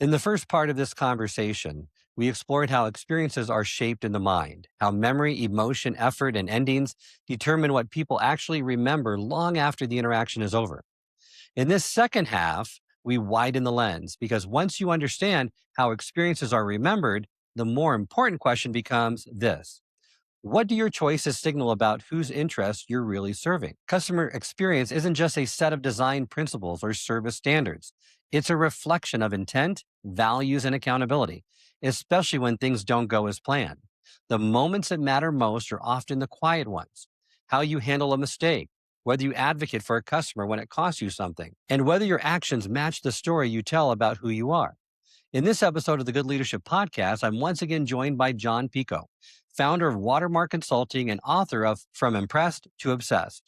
In the first part of this conversation, we explored how experiences are shaped in the mind, how memory, emotion, effort, and endings determine what people actually remember long after the interaction is over. In this second half, we widen the lens because once you understand how experiences are remembered, the more important question becomes this: what do your choices signal about whose interests you're really serving? Customer experience isn't just a set of design principles or service standards. It's a reflection of intent, values, and accountability, especially when things don't go as planned. The moments that matter most are often the quiet ones: how you handle a mistake, whether you advocate for a customer when it costs you something, and whether your actions match the story you tell about who you are. In this episode of the Good Leadership Podcast, I'm once again joined by Jon Picoult, founder of Watermark Consulting and author of From Impressed to Obsessed.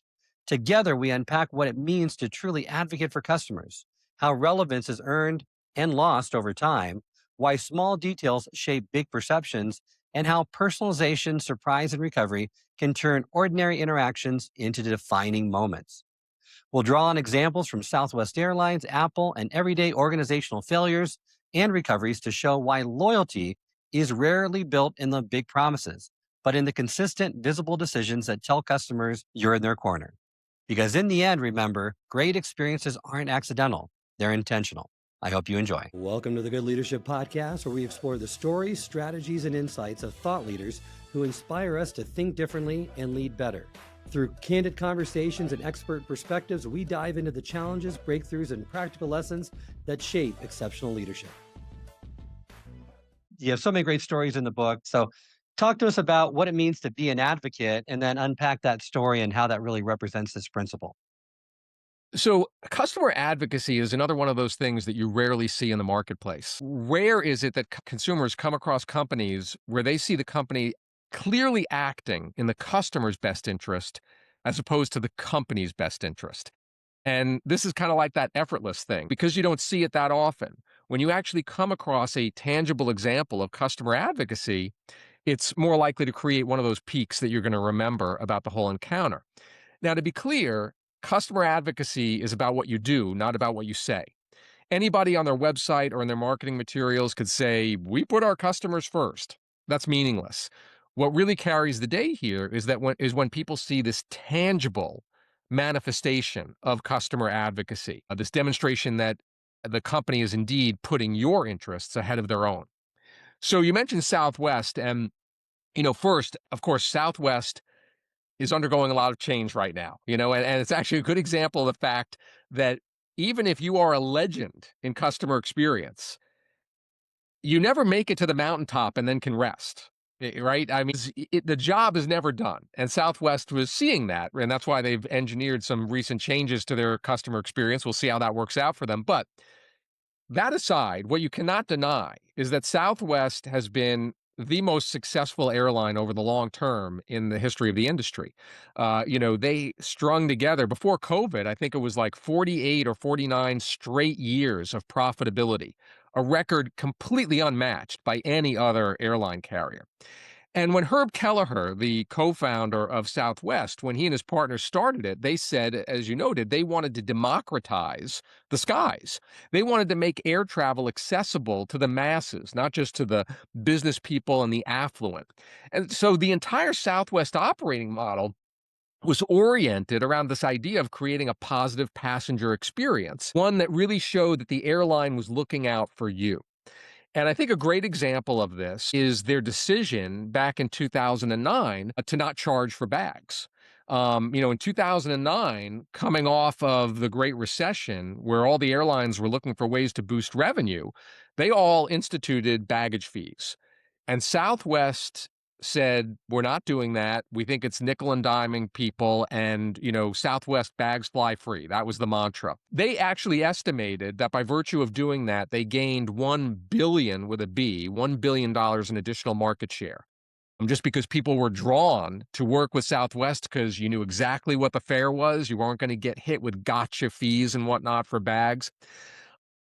Together, we unpack what it means to truly advocate for customers, how relevance is earned and lost over time, why small details shape big perceptions, and how personalization, surprise, and recovery can turn ordinary interactions into defining moments. We'll draw on examples from Southwest Airlines, Apple, and everyday organizational failures and recoveries to show why loyalty is rarely built in the big promises, but in the consistent, visible decisions that tell customers you're in their corner. Because in the end, remember, great experiences aren't accidental, they're intentional. I hope you enjoy. Welcome to the Good Leadership Podcast, where we explore the stories, strategies, and insights of thought leaders who inspire us to think differently and lead better. Through candid conversations and expert perspectives, we dive into the challenges, breakthroughs, and practical lessons that shape exceptional leadership. You have so many great stories in the book. So talk to us about what it means to be an advocate and then unpack that story and how that really represents this principle. So, customer advocacy is another one of those things that you rarely see in the marketplace. Rare is it that consumers come across companies where they see the company clearly acting in the customer's best interest as opposed to the company's best interest. And this is kind of like that effortless thing because you don't see it that often. When you actually come across a tangible example of customer advocacy, it's more likely to create one of those peaks that you're going to remember about the whole encounter. Now, to be clear, customer advocacy is about what you do, not about what you say. Anybody on their website or in their marketing materials could say, "We put our customers first." That's meaningless. What really carries the day here is when people see this tangible manifestation of customer advocacy, this demonstration that the company is indeed putting your interests ahead of their own. So you mentioned Southwest, and first, of course, Southwest is undergoing a lot of change right now, and it's actually a good example of the fact that even if you are a legend in customer experience, you never make it to the mountaintop and then can rest, right? I mean, the job is never done. And Southwest was seeing that, and that's why they've engineered some recent changes to their customer experience. We'll see how that works out for them. But that aside, what you cannot deny is that Southwest has been the most successful airline over the long term in the history of the industry. They strung together before COVID, I think it was like 48 or 49 straight years of profitability, a record completely unmatched by any other airline carrier. And when Herb Kelleher, the co-founder of Southwest, when he and his partners started it, they said, as you noted, they wanted to democratize the skies. They wanted to make air travel accessible to the masses, not just to the business people and the affluent. And so the entire Southwest operating model was oriented around this idea of creating a positive passenger experience, one that really showed that the airline was looking out for you. And I think a great example of this is their decision back in 2009 to not charge for bags. In 2009, coming off of the Great Recession, where all the airlines were looking for ways to boost revenue, they all instituted baggage fees. And Southwest said, "We're not doing that. We think it's nickel and diming people, and, Southwest bags fly free." That was the mantra. They actually estimated that by virtue of doing that, they gained $1 billion with a B, $1 billion in additional market share. Just because people were drawn to work with Southwest because you knew exactly what the fare was. You weren't going to get hit with gotcha fees and whatnot for bags.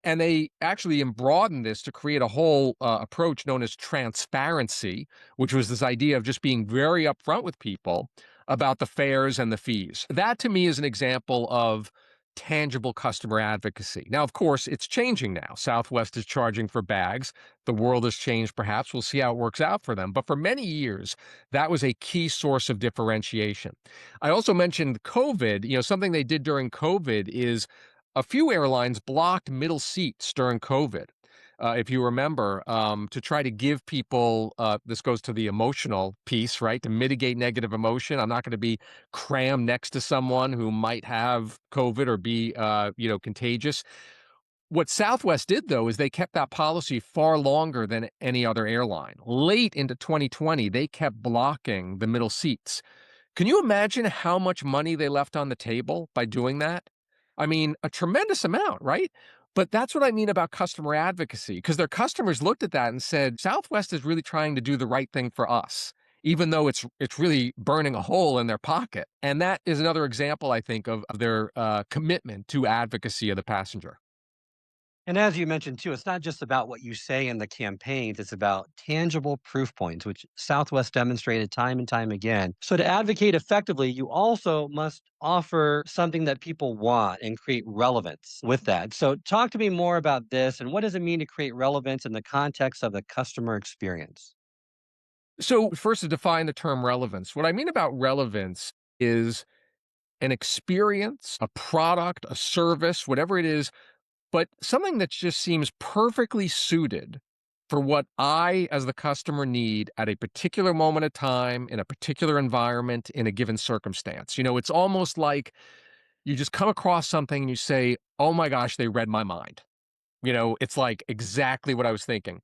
And they actually broadened this to create a whole approach known as transparency, which was this idea of just being very upfront with people about the fares and the fees. That, to me, is an example of tangible customer advocacy. Now, of course, it's changing now. Southwest is charging for bags. The world has changed, perhaps. We'll see how it works out for them. But for many years, that was a key source of differentiation. I also mentioned COVID. Something they did during COVID is a few airlines blocked middle seats during COVID. If you remember, to try to give people, this goes to the emotional piece, right? To mitigate negative emotion. I'm not going to be crammed next to someone who might have COVID or be, contagious. What Southwest did, though, is they kept that policy far longer than any other airline. Late into 2020, they kept blocking the middle seats. Can you imagine how much money they left on the table by doing that? I mean, a tremendous amount, right? But that's what I mean about customer advocacy, because their customers looked at that and said, Southwest is really trying to do the right thing for us, even though it's really burning a hole in their pocket. And that is another example, I think, of their commitment to advocacy of the passenger. And as you mentioned too, it's not just about what you say in the campaigns, it's about tangible proof points, which Southwest demonstrated time and time again. So to advocate effectively, you also must offer something that people want and create relevance with that. So talk to me more about this and what does it mean to create relevance in the context of the customer experience? So, first, to define the term relevance, what I mean about relevance is an experience, a product, a service, whatever it is, but something that just seems perfectly suited for what I, as the customer, need at a particular moment of time, in a particular environment, in a given circumstance. It's almost like you just come across something and you say, oh my gosh, they read my mind. It's like exactly what I was thinking.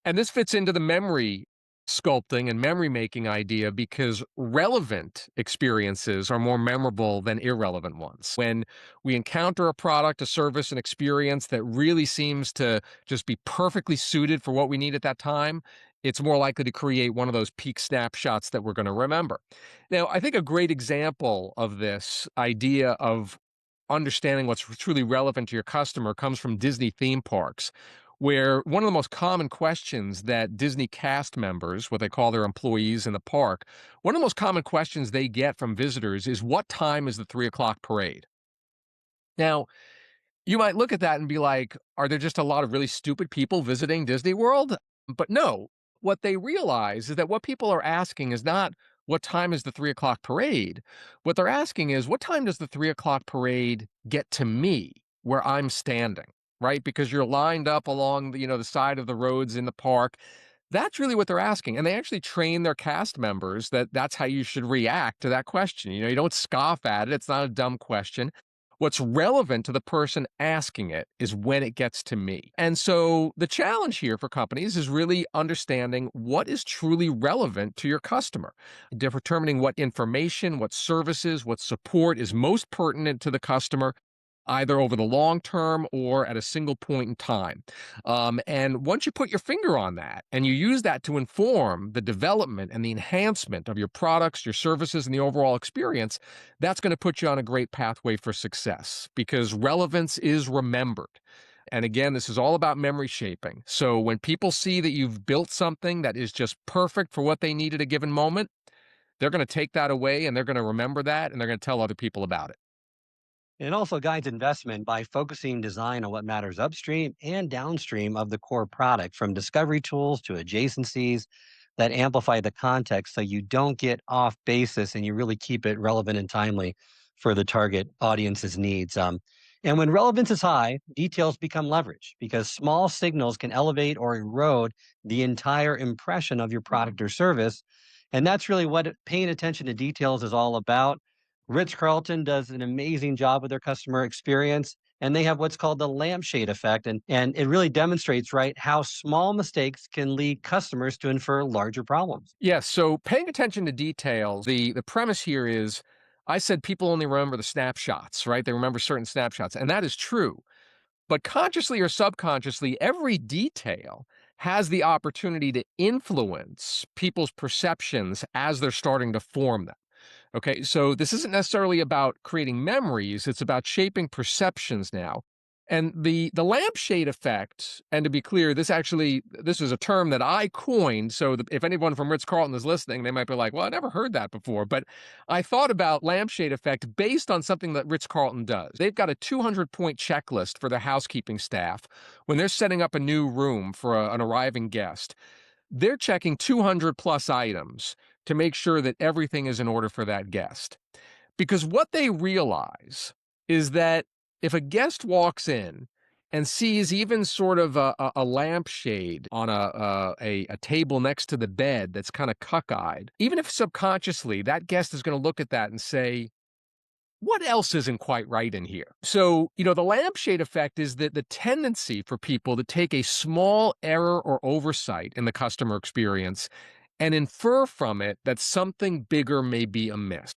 And this fits into the memory sculpting and memory making idea because relevant experiences are more memorable than irrelevant ones. When we encounter a product, a service, an experience that really seems to just be perfectly suited for what we need at that time, it's more likely to create one of those peak snapshots that we're going to remember. Now, I think a great example of this idea of understanding what's truly relevant to your customer comes from Disney theme parks, where one of the most common questions that Disney cast members, what they call their employees in the park, one of the most common questions they get from visitors is, what time is the 3 o'clock parade? Now, you might look at that and be like, are there just a lot of really stupid people visiting Disney World? But no, what they realize is that what people are asking is not, what time is the 3 o'clock parade? What they're asking is, what time does the 3 o'clock parade get to me where I'm standing? Right? Because you're lined up along the side of the roads in the park. That's really what they're asking. And they actually train their cast members that that's how you should react to that question. You don't scoff at it. It's not a dumb question. What's relevant to the person asking it is when it gets to me. And so the challenge here for companies is really understanding what is truly relevant to your customer, determining what information, what services, what support is most pertinent to the customer, either over the long term or at a single point in time. And once you put your finger on that and you use that to inform the development and the enhancement of your products, your services, and the overall experience, that's going to put you on a great pathway for success because relevance is remembered. And again, this is all about memory shaping. So when people see that you've built something that is just perfect for what they need at a given moment, they're going to take that away and they're going to remember that and they're going to tell other people about it. It also guides investment by focusing design on what matters upstream and downstream of the core product, from discovery tools to adjacencies that amplify the context so you don't get off basis and you really keep it relevant and timely for the target audience's needs. And when relevance is high, details become leverage because small signals can elevate or erode the entire impression of your product or service. And that's really what paying attention to details is all about. Ritz Carlton does an amazing job with their customer experience, and they have what's called the lampshade effect, and it really demonstrates, right, how small mistakes can lead customers to infer larger problems. Yes, so paying attention to details, the premise here is I said people only remember the snapshots, right? They remember certain snapshots, and that is true. But consciously or subconsciously, every detail has the opportunity to influence people's perceptions as they're starting to form them. Okay, so this isn't necessarily about creating memories, it's about shaping perceptions now. And the lampshade effect, and to be clear, this is a term that I coined. So if anyone from Ritz Carlton is listening, they might be like, "Well, I never heard that before." But I thought about lampshade effect based on something that Ritz Carlton does. They've got a 200-point checklist for their housekeeping staff when they're setting up a new room for an arriving guest. They're checking 200 plus items to make sure that everything is in order for that guest. Because what they realize is that if a guest walks in and sees even sort of a lampshade on a table next to the bed that's kind of cockeyed, even if subconsciously that guest is going to look at that and say, what else isn't quite right in here? So, the lampshade effect is that the tendency for people to take a small error or oversight in the customer experience and infer from it that something bigger may be amiss.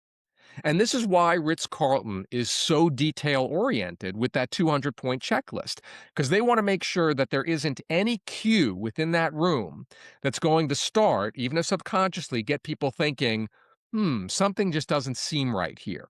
And this is why Ritz-Carlton is so detail-oriented with that 200-point checklist, because they want to make sure that there isn't any cue within that room that's going to start, even if subconsciously, get people thinking, something just doesn't seem right here.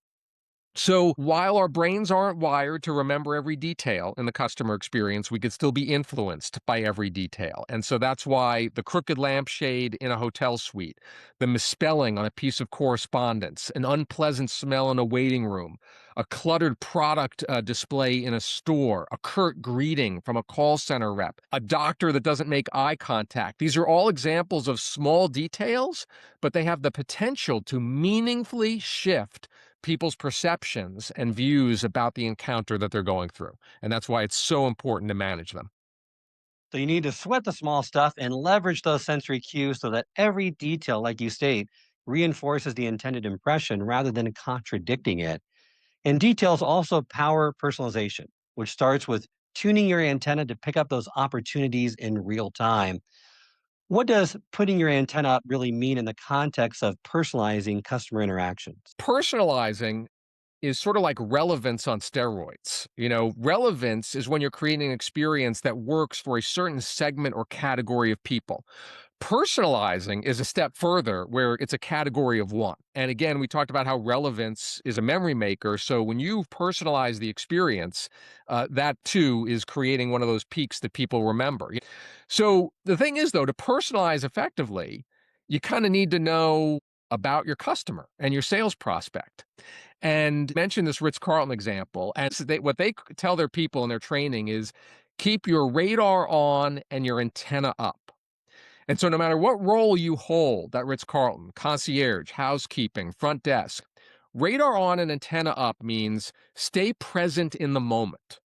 So while our brains aren't wired to remember every detail in the customer experience, we could still be influenced by every detail. And so that's why the crooked lampshade in a hotel suite, the misspelling on a piece of correspondence, an unpleasant smell in a waiting room, a cluttered product display in a store, a curt greeting from a call center rep, a doctor that doesn't make eye contact. These are all examples of small details, but they have the potential to meaningfully shift people's perceptions and views about the encounter that they're going through. And that's why it's so important to manage them. So you need to sweat the small stuff and leverage those sensory cues so that every detail, like you state, reinforces the intended impression rather than contradicting it. And details also power personalization, which starts with tuning your antenna to pick up those opportunities in real time. What does putting your antenna up really mean in the context of personalizing customer interactions? Personalizing is sort of like relevance on steroids. Relevance is when you're creating an experience that works for a certain segment or category of people. Personalizing is a step further where it's a category of one. And again, we talked about how relevance is a memory maker. So when you personalize the experience, that too is creating one of those peaks that people remember. So the thing is, though, to personalize effectively, you kind of need to know about your customer and your sales prospect. And mention this Ritz-Carlton example. And so what they tell their people in their training is keep your radar on and your antenna up. And so no matter what role you hold at Ritz-Carlton, concierge, housekeeping, front desk, radar on and antenna up means stay present in the moment.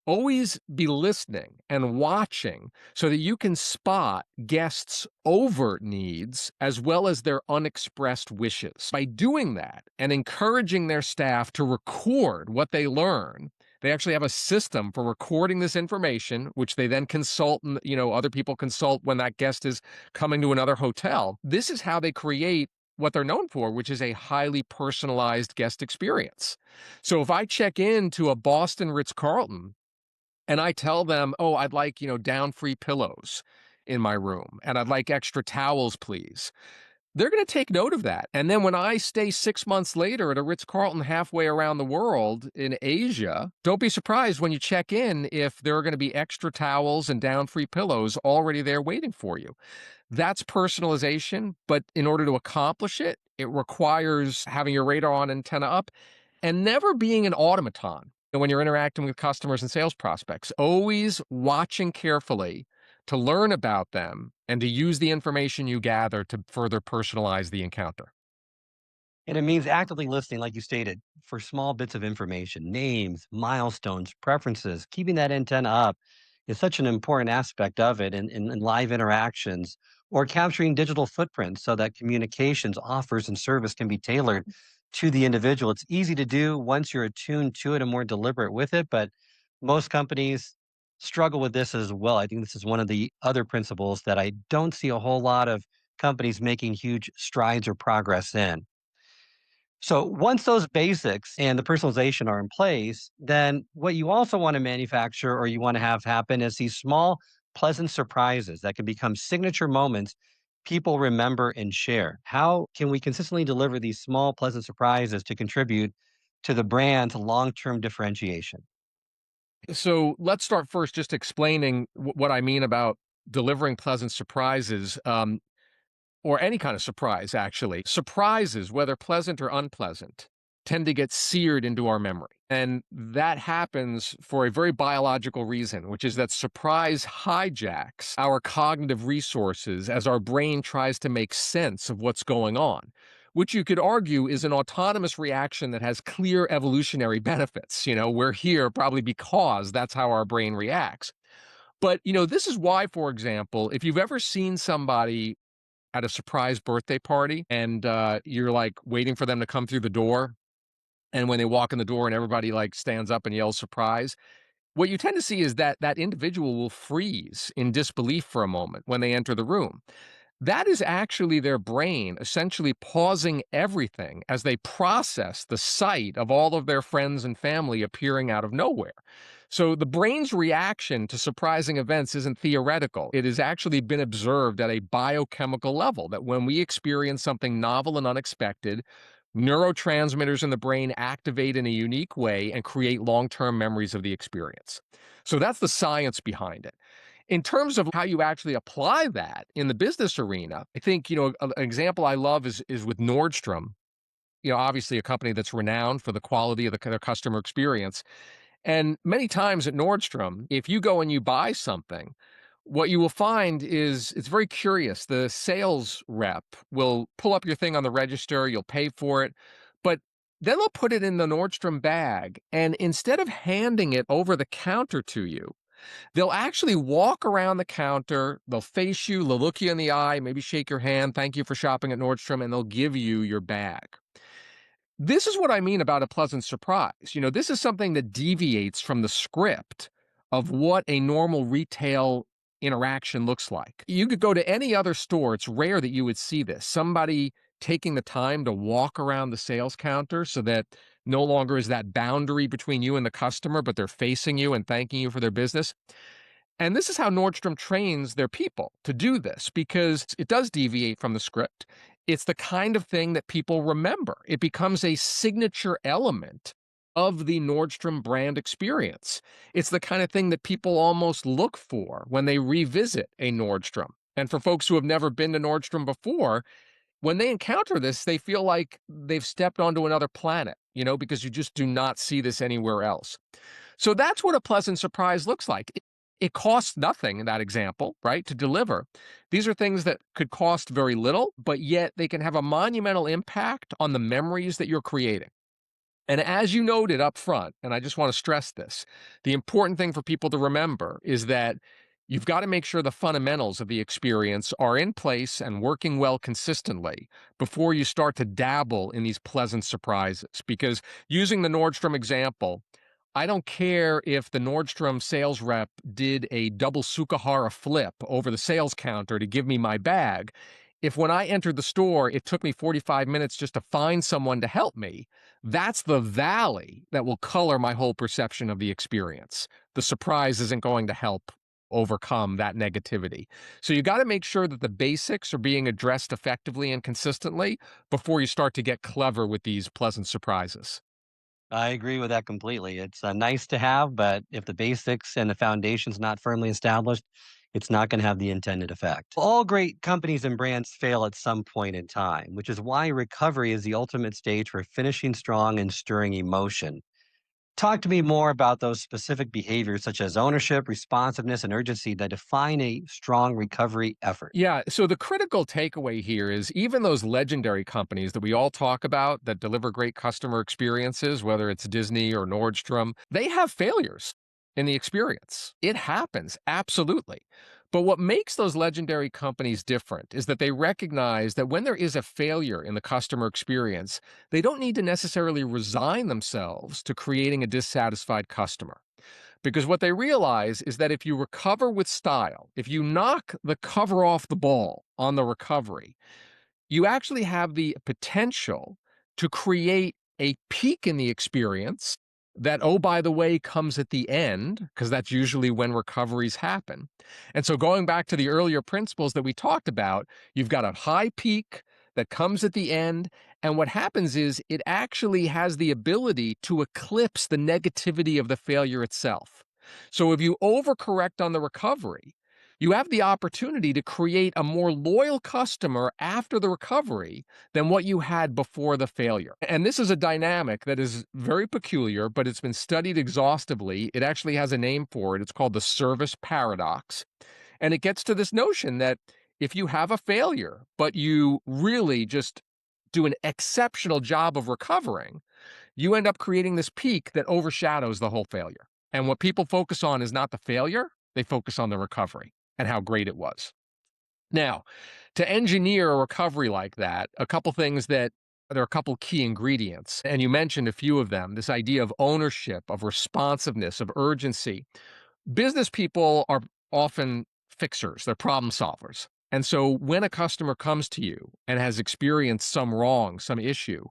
Always be listening and watching so that you can spot guests' overt needs as well as their unexpressed wishes. By doing that and encouraging their staff to record what they learn, they actually have a system for recording this information, which they then consult, and other people consult when that guest is coming to another hotel. This is how they create what they're known for, which is a highly personalized guest experience. So if I check into a Boston Ritz-Carlton and I tell them, "Oh, I'd like, down free pillows in my room, and I'd like extra towels, please." They're going to take note of that. And then when I stay 6 months later at a Ritz-Carlton halfway around the world in Asia, don't be surprised when you check in if there are going to be extra towels and down free pillows already there waiting for you. That's personalization, but in order to accomplish it, it requires having your radar on antenna up and never being an automaton when you're interacting with customers and sales prospects. Always watching carefully to learn about them and to use the information you gather to further personalize the encounter. And it means actively listening, like you stated, for small bits of information, names, milestones, preferences. Keeping that antenna up is such an important aspect of it in live interactions or capturing digital footprints so that communications, offers, and service can be tailored to the individual. It's easy to do once you're attuned to it and more deliberate with it, but most companies struggle with this as well. I think this is one of the other principles that I don't see a whole lot of companies making huge strides or progress in. So once those basics and the personalization are in place, then what you also want to manufacture or you want to have happen is these small, pleasant surprises that can become signature moments people remember and share. How can we consistently deliver these small, pleasant surprises to contribute to the brand's long term differentiation? So let's start first just explaining what I mean about delivering pleasant surprises. Or any kind of surprise, actually. Surprises, whether pleasant or unpleasant, tend to get seared into our memory. And that happens for a very biological reason, which is that surprise hijacks our cognitive resources as our brain tries to make sense of what's going on, which you could argue is an autonomous reaction that has clear evolutionary benefits. We're here probably because that's how our brain reacts. But, this is why, for example, if you've ever seen somebody at a surprise birthday party and you're like waiting for them to come through the door. And when they walk in the door and everybody like stands up and yells surprise, what you tend to see is that that individual will freeze in disbelief for a moment when they enter the room. That is actually their brain essentially pausing everything as they process the sight of all of their friends and family appearing out of nowhere. So the brain's reaction to surprising events isn't theoretical. It has actually been observed at a biochemical level that when we experience something novel and unexpected, neurotransmitters in the brain activate in a unique way and create long term memories of the experience. So that's the science behind it. In terms of how you actually apply that in the business arena, I think, an example I love is with Nordstrom, obviously a company that's renowned for the quality of their customer experience. And many times at Nordstrom, if you go and you buy something, what you will find is it's very curious. The sales rep will pull up your thing on the register, you'll pay for it, but then they'll put it in the Nordstrom bag. And instead of handing it over the counter to you, they'll actually walk around the counter, they'll face you, they'll look you in the eye, maybe shake your hand, thank you for shopping at Nordstrom, and they'll give you your bag. This is what I mean about a pleasant surprise. This is something that deviates from the script of what a normal retail interaction looks like. You could go to any other store, it's rare that you would see this. Somebody taking the time to walk around the sales counter so that no longer is that boundary between you and the customer, but they're facing you and thanking you for their business. And this is how Nordstrom trains their people to do this because it does deviate from the script. It's the kind of thing that people remember. It becomes a signature element of the Nordstrom brand experience. It's the kind of thing that people almost look for when they revisit a Nordstrom. And for folks who have never been to Nordstrom before, when they encounter this, they feel like they've stepped onto another planet, because you just do not see this anywhere else. So that's what a pleasant surprise looks like. It costs nothing in that example, right, to deliver. These are things that could cost very little, but yet they can have a monumental impact on the memories that you're creating. And as you noted up front, and I just want to stress this, the important thing for people to remember is that you've got to make sure the fundamentals of the experience are in place and working well consistently before you start to dabble in these pleasant surprises. Because using the Nordstrom example, I don't care if the Nordstrom sales rep did a double Sukahara flip over the sales counter to give me my bag. If when I entered the store, it took me 45 minutes just to find someone to help me, that's the valley that will color my whole perception of the experience. The surprise isn't going to help overcome that negativity. So you got to make sure that the basics are being addressed effectively and consistently before you start to get clever with these pleasant surprises. I agree with that completely. It's nice to have, but if the basics and the foundation's not firmly established, it's not going to have the intended effect. All great companies and brands fail at some point in time, which is why recovery is the ultimate stage for finishing strong and stirring emotion. Talk to me more about those specific behaviors such as ownership, responsiveness, and urgency that define a strong recovery effort. Yeah. So the critical takeaway here is even those legendary companies that we all talk about that deliver great customer experiences, whether it's Disney or Nordstrom, they have failures in the experience. It happens, absolutely. But what makes those legendary companies different is that they recognize that when there is a failure in the customer experience, they don't need to necessarily resign themselves to creating a dissatisfied customer. Because what they realize is that if you recover with style, if you knock the cover off the ball on the recovery, you actually have the potential to create a peak in the experience that, oh, by the way, comes at the end, because that's usually when recoveries happen. And so, going back to the earlier principles that we talked about, you've got a high peak that comes at the end. And what happens is it actually has the ability to eclipse the negativity of the failure itself. So if you overcorrect on the recovery, you have the opportunity to create a more loyal customer after the recovery than what you had before the failure. And this is a dynamic that is very peculiar, but it's been studied exhaustively. It actually has a name for it. It's called the service paradox. And it gets to this notion that if you have a failure, but you really just do an exceptional job of recovering, you end up creating this peak that overshadows the whole failure. And what people focus on is not the failure, they focus on the recovery and how great it was. Now, to engineer a recovery like that, a couple things that there are a couple key ingredients, and you mentioned a few of them, this idea of ownership, of responsiveness, of urgency. Business people are often fixers, they're problem solvers. And so when a customer comes to you and has experienced some wrong, some issue,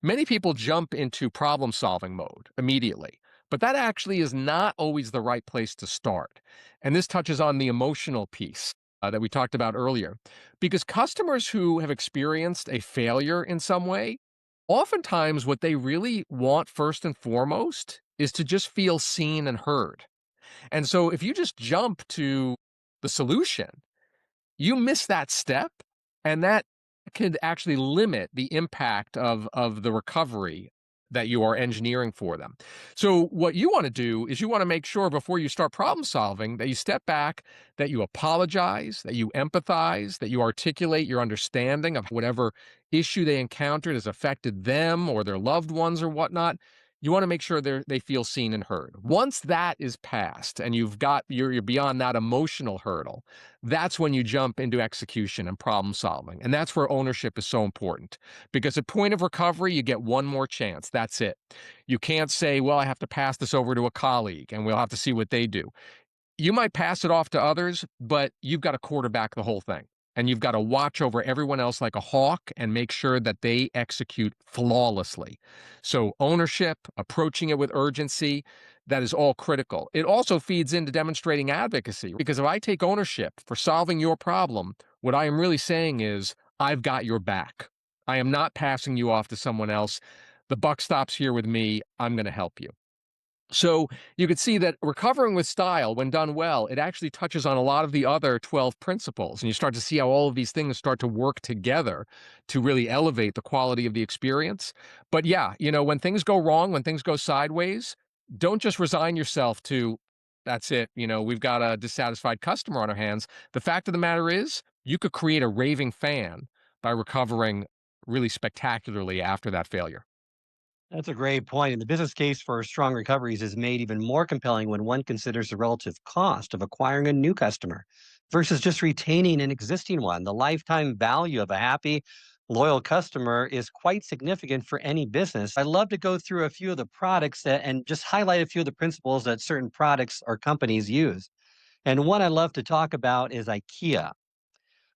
many people jump into problem solving mode immediately. But that actually is not always the right place to start. And this touches on the emotional piece that we talked about earlier. Because customers who have experienced a failure in some way, oftentimes what they really want first and foremost is to just feel seen and heard. And so if you just jump to the solution, you miss that step, and that could actually limit the impact of the recovery that you are engineering for them. So what you want to do is you want to make sure before you start problem solving that you step back, that you apologize, that you empathize, that you articulate your understanding of whatever issue they encountered has affected them or their loved ones or whatnot. You want to make sure they feel seen and heard. Once that is passed and you're beyond that emotional hurdle, that's when you jump into execution and problem solving. And that's where ownership is so important because at point of recovery, you get one more chance. That's it. You can't say, well, I have to pass this over to a colleague and we'll have to see what they do. You might pass it off to others, but you've got to quarterback the whole thing. And you've got to watch over everyone else like a hawk and make sure that they execute flawlessly. So, ownership, approaching it with urgency, that is all critical. It also feeds into demonstrating advocacy because if I take ownership for solving your problem, what I am really saying is, I've got your back. I am not passing you off to someone else. The buck stops here with me. I'm going to help you. So you could see that recovering with style, when done well, it actually touches on a lot of the other 12 principles. And you start to see how all of these things start to work together to really elevate the quality of the experience. But yeah, when things go wrong, when things go sideways, don't just resign yourself to that's it. We've got a dissatisfied customer on our hands. The fact of the matter is, you could create a raving fan by recovering really spectacularly after that failure. That's a great point. And the business case for strong recoveries is made even more compelling when one considers the relative cost of acquiring a new customer versus just retaining an existing one. The lifetime value of a happy, loyal customer is quite significant for any business. I love to go through a few of the products and just highlight a few of the principles that certain products or companies use. And one I love to talk about is IKEA.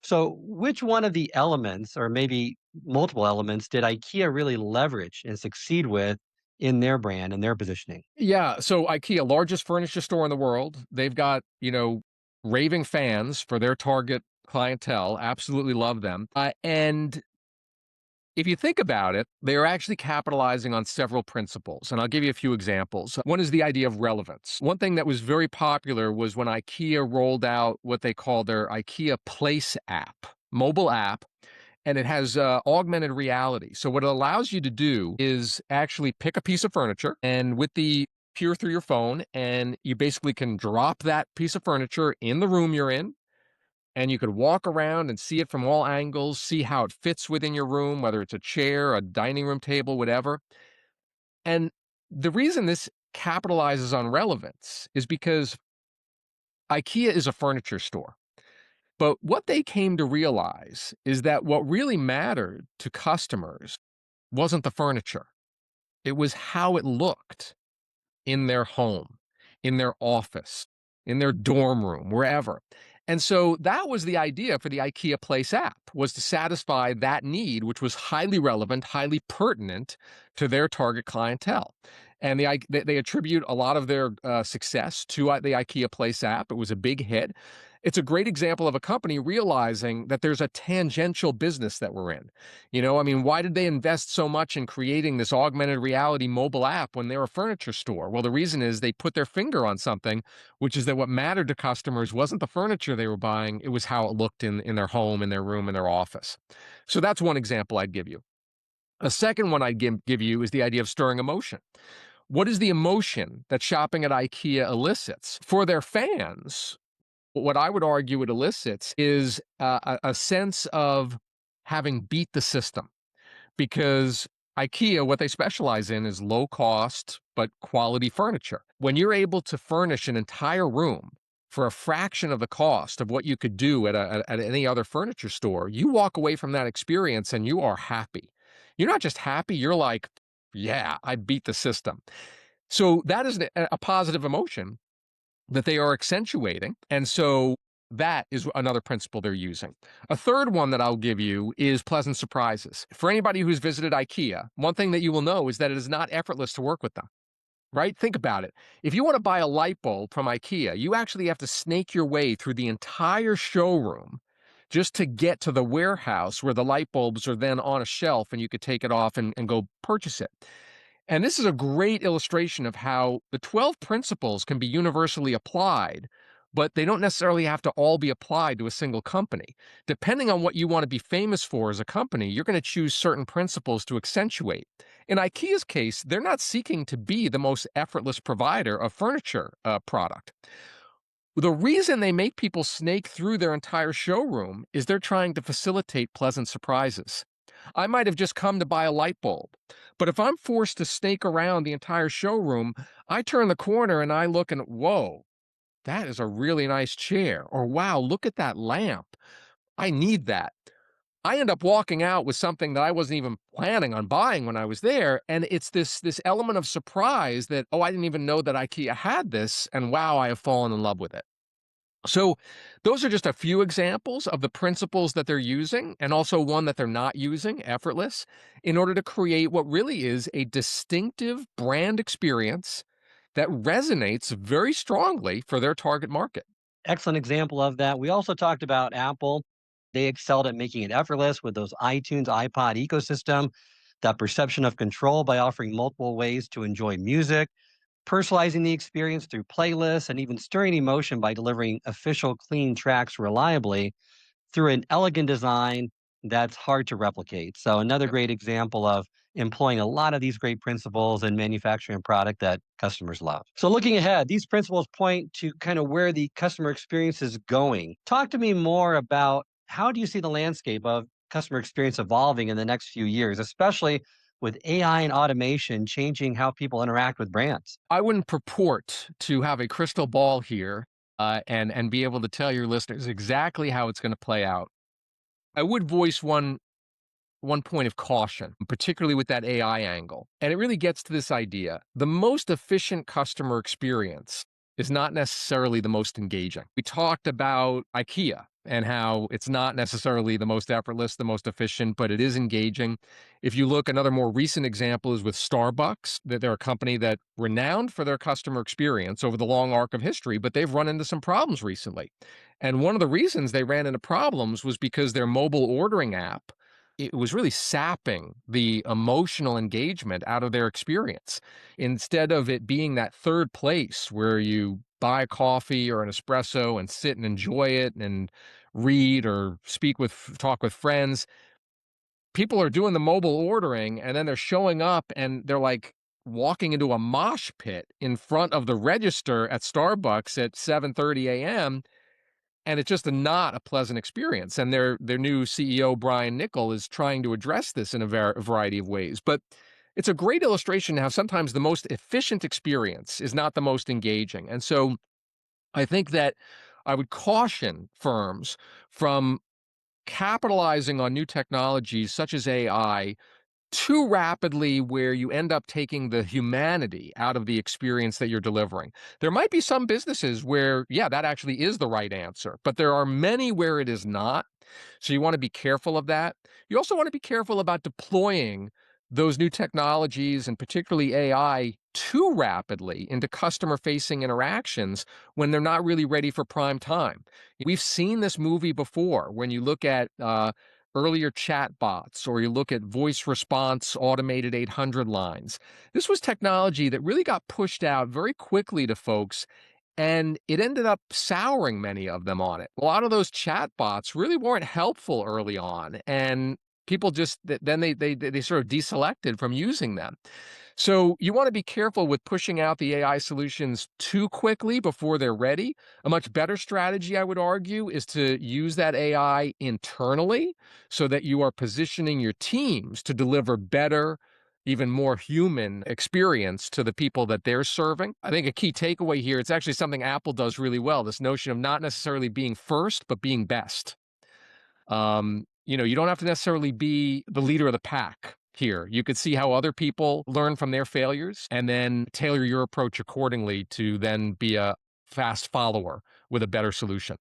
So, which one of the elements, or maybe multiple elements, did IKEA really leverage and succeed with in their brand and their positioning? Yeah, so IKEA, largest furniture store in the world. They've got, raving fans for their target clientele. Absolutely love them. And if you think about it, they are actually capitalizing on several principles. And I'll give you a few examples. One is the idea of relevance. One thing that was very popular was when IKEA rolled out what they call their IKEA Place app, mobile app, and it has augmented reality. So what it allows you to do is actually pick a piece of furniture and with the peer through your phone, and you basically can drop that piece of furniture in the room you're in, and you could walk around and see it from all angles, see how it fits within your room, whether it's a chair, a dining room table, whatever. And the reason this capitalizes on relevance is because IKEA is a furniture store. But what they came to realize is that what really mattered to customers wasn't the furniture. It was how it looked in their home, in their office, in their dorm room, wherever. And so that was the idea for the IKEA Place app, was to satisfy that need, which was highly relevant, highly pertinent to their target clientele. And they attribute a lot of their success to the IKEA Place app. It was a big hit. It's a great example of a company realizing that there's a tangential business that we're in. I mean, why did they invest so much in creating this augmented reality mobile app when they're a furniture store? Well, the reason is they put their finger on something, which is that what mattered to customers wasn't the furniture they were buying, it was how it looked in their home, in their room, in their office. So that's one example I'd give you. A second one I'd give you is the idea of stirring emotion. What is the emotion that shopping at IKEA elicits? For their fans, what I would argue it elicits is a sense of having beat the system, because IKEA, what they specialize in is low cost but quality furniture. When you're able to furnish an entire room for a fraction of the cost of what you could do at any other furniture store, you walk away from that experience and you are happy. You're not just happy, you're like, yeah, I beat the system. So that is a positive emotion that they are accentuating. And so that is another principle they're using. A third one that I'll give you is pleasant surprises. For anybody who's visited IKEA, one thing that you will know is that it is not effortless to work with them, right? Think about it. If you want to buy a light bulb from IKEA, you actually have to snake your way through the entire showroom just to get to the warehouse where the light bulbs are then on a shelf and you could take it off and go purchase it. And this is a great illustration of how the 12 principles can be universally applied, but they don't necessarily have to all be applied to a single company. Depending on what you want to be famous for as a company, you're going to choose certain principles to accentuate. In IKEA's case, they're not seeking to be the most effortless provider of furniture product. The reason they make people snake through their entire showroom is they're trying to facilitate pleasant surprises. I might have just come to buy a light bulb, but if I'm forced to snake around the entire showroom, I turn the corner and I look and, whoa, that is a really nice chair. Or, wow, look at that lamp. I need that. I end up walking out with something that I wasn't even planning on buying when I was there. And it's this element of surprise that, oh, I didn't even know that IKEA had this. And wow, I have fallen in love with it. So those are just a few examples of the principles that they're using, and also one that they're not using, effortless, in order to create what really is a distinctive brand experience that resonates very strongly for their target market. Excellent example of that. We also talked about Apple. They excelled at making it effortless with those iTunes, iPod ecosystem, that perception of control by offering multiple ways to enjoy music, personalizing the experience through playlists, and even stirring emotion by delivering official clean tracks reliably through an elegant design that's hard to replicate. So another Yep. great example of employing a lot of these great principles in manufacturing a product that customers love. So looking ahead, these principles point to kind of where the customer experience is going. Talk to me more about how do you see the landscape of customer experience evolving in the next few years, especially with AI and automation changing how people interact with brands? I wouldn't purport to have a crystal ball here and be able to tell your listeners exactly how it's going to play out. I would voice one point of caution, particularly with that AI angle. And it really gets to this idea. The most efficient customer experience is not necessarily the most engaging. We talked about IKEA and how it's not necessarily the most effortless, the most efficient, but it is engaging. If you look, another more recent example is with Starbucks, that they're a company that renowned for their customer experience over the long arc of history, but they've run into some problems recently. And one of the reasons they ran into problems was because their mobile ordering app, it was really sapping the emotional engagement out of their experience. Instead of it being that third place where you buy a coffee or an espresso and sit and enjoy it and read or talk with friends, people are doing the mobile ordering and then they're showing up and they're like walking into a mosh pit in front of the register at Starbucks at 7:30 a.m., and it's just not a pleasant experience. And their new CEO, Brian Nickel, is trying to address this in a variety of ways. But it's a great illustration how sometimes the most efficient experience is not the most engaging. And so I think that I would caution firms from capitalizing on new technologies such as AI too rapidly, where you end up taking the humanity out of the experience that you're delivering. There might be some businesses where, yeah, that actually is the right answer, but there are many where it is not. So you want to be careful of that. You also want to be careful about deploying those new technologies and particularly AI too rapidly into customer facing interactions when they're not really ready for prime time. We've seen this movie before when you look at earlier chat bots or you look at voice response automated 800 lines. This was technology that really got pushed out very quickly to folks, and it ended up souring many of them on it. A lot of those chat bots really weren't helpful early on, and people just then they sort of deselected from using them. So you want to be careful with pushing out the AI solutions too quickly before they're ready. A much better strategy, I would argue, is to use that AI internally so that you are positioning your teams to deliver better, even more human experience to the people that they're serving. I think a key takeaway here, it's actually something Apple does really well, this notion of not necessarily being first, but being best. You don't have to necessarily be the leader of the pack here. You could see how other people learn from their failures and then tailor your approach accordingly to then be a fast follower with a better solution.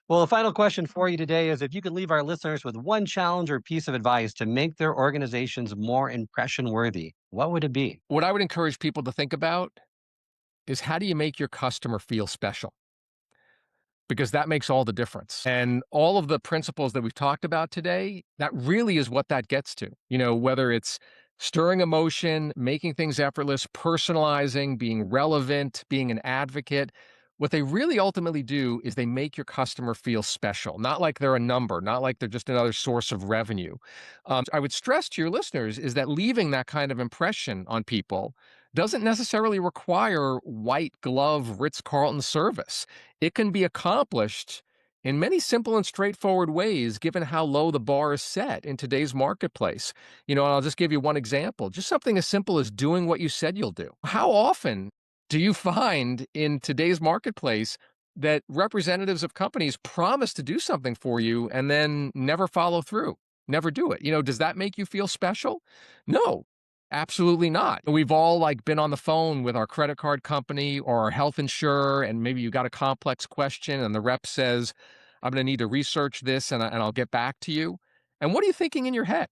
Well, the final question for you today is if you could leave our listeners with one challenge or piece of advice to make their organizations more impression worthy, what would it be? What I would encourage people to think about is, how do you make your customer feel special? Because that makes all the difference. And all of the principles that we've talked about today, that really is what that gets to. Whether it's stirring emotion, making things effortless, personalizing, being relevant, being an advocate, what they really ultimately do is they make your customer feel special, not like they're a number, not like they're just another source of revenue. I would stress to your listeners is that leaving that kind of impression on people doesn't necessarily require white glove Ritz-Carlton service. It can be accomplished in many simple and straightforward ways, given how low the bar is set in today's marketplace. And I'll just give you one example, just something as simple as doing what you said you'll do. How often do you find in today's marketplace that representatives of companies promise to do something for you and then never follow through, never do it? Does that make you feel special? No. Absolutely not. We've all been on the phone with our credit card company or our health insurer, and maybe you got a complex question and the rep says, I'm going to need to research this and I'll get back to you. And what are you thinking in your head?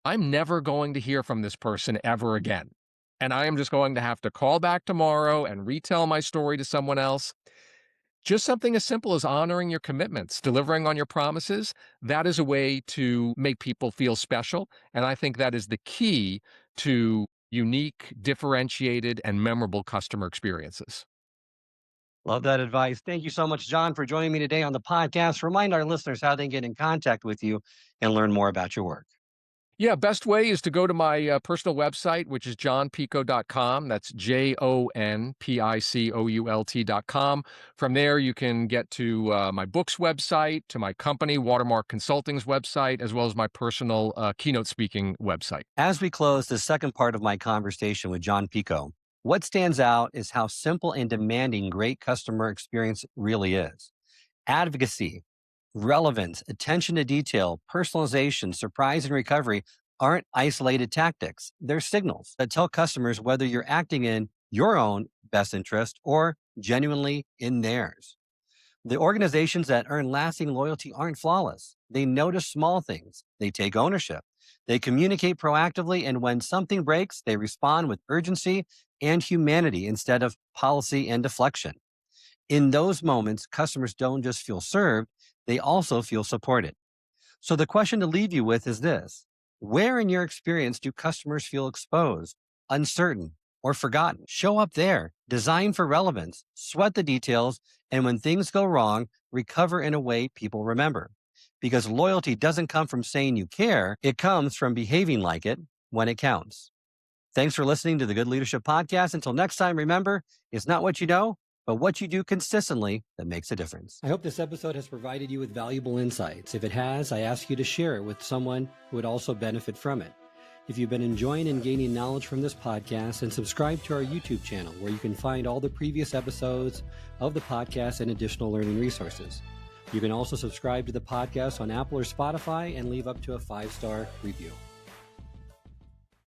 I'm never going to hear from this person ever again. And I am just going to have to call back tomorrow and retell my story to someone else. Just something as simple as honoring your commitments, delivering on your promises, that is a way to make people feel special. And I think that is the key to unique, differentiated, and memorable customer experiences. Love that advice. Thank you so much, John, for joining me today on the podcast. Remind our listeners how they can get in contact with you and learn more about your work. Yeah, best way is to go to my personal website, which is jonpicoult.com. That's JONPICOULT.com. From there, you can get to my book's website, to my company, Watermark Consulting's website, as well as my personal keynote speaking website. As we close the second part of my conversation with Jon Picoult, what stands out is how simple and demanding great customer experience really is. Advocacy, relevance, attention to detail, personalization, surprise, and recovery aren't isolated tactics. They're signals that tell customers whether you're acting in your own best interest or genuinely in theirs. The organizations that earn lasting loyalty aren't flawless. They notice small things. They take ownership. They communicate proactively, and when something breaks, they respond with urgency and humanity instead of policy and deflection. In those moments, customers don't just feel served, they also feel supported. So the question to leave you with is this: where in your experience do customers feel exposed, uncertain, or forgotten? Show up there, design for relevance, sweat the details, and when things go wrong, recover in a way people remember. Because loyalty doesn't come from saying you care, it comes from behaving like it when it counts. Thanks for listening to the Good Leadership Podcast. Until next time, remember, it's not what you know, but what you do consistently that makes a difference. I hope this episode has provided you with valuable insights. If it has, I ask you to share it with someone who would also benefit from it. If you've been enjoying and gaining knowledge from this podcast, then subscribe to our YouTube channel where you can find all the previous episodes of the podcast and additional learning resources. You can also subscribe to the podcast on Apple or Spotify and leave up to a 5-star review.